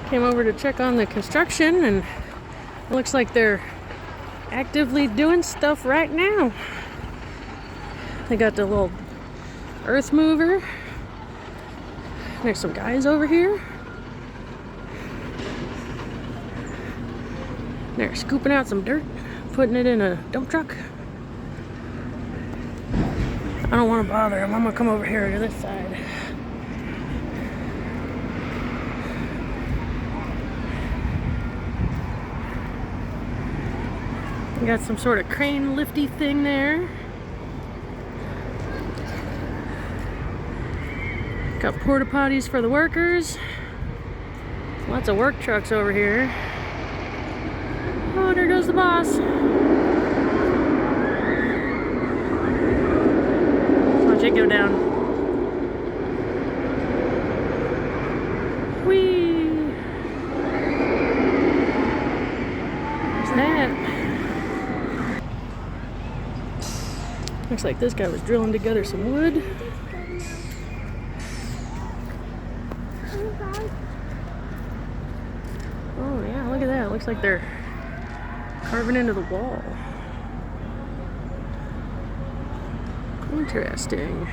Came over to check on the construction, and it looks like they're actively doing stuff right now. They got the little earth mover. There's some guys over here. They're scooping out some dirt, putting it in a dump truck. I don't want to bother them. I'm gonna come over here to this side. We got some sort of crane lifty thing there. Got porta potties for the workers. Lots of work trucks over here. Oh, there goes the boss. Watch it go down. Whee! There's that. Looks like this guy was drilling together some wood. Oh yeah, look at that. Looks like they're carving into the wall. Interesting.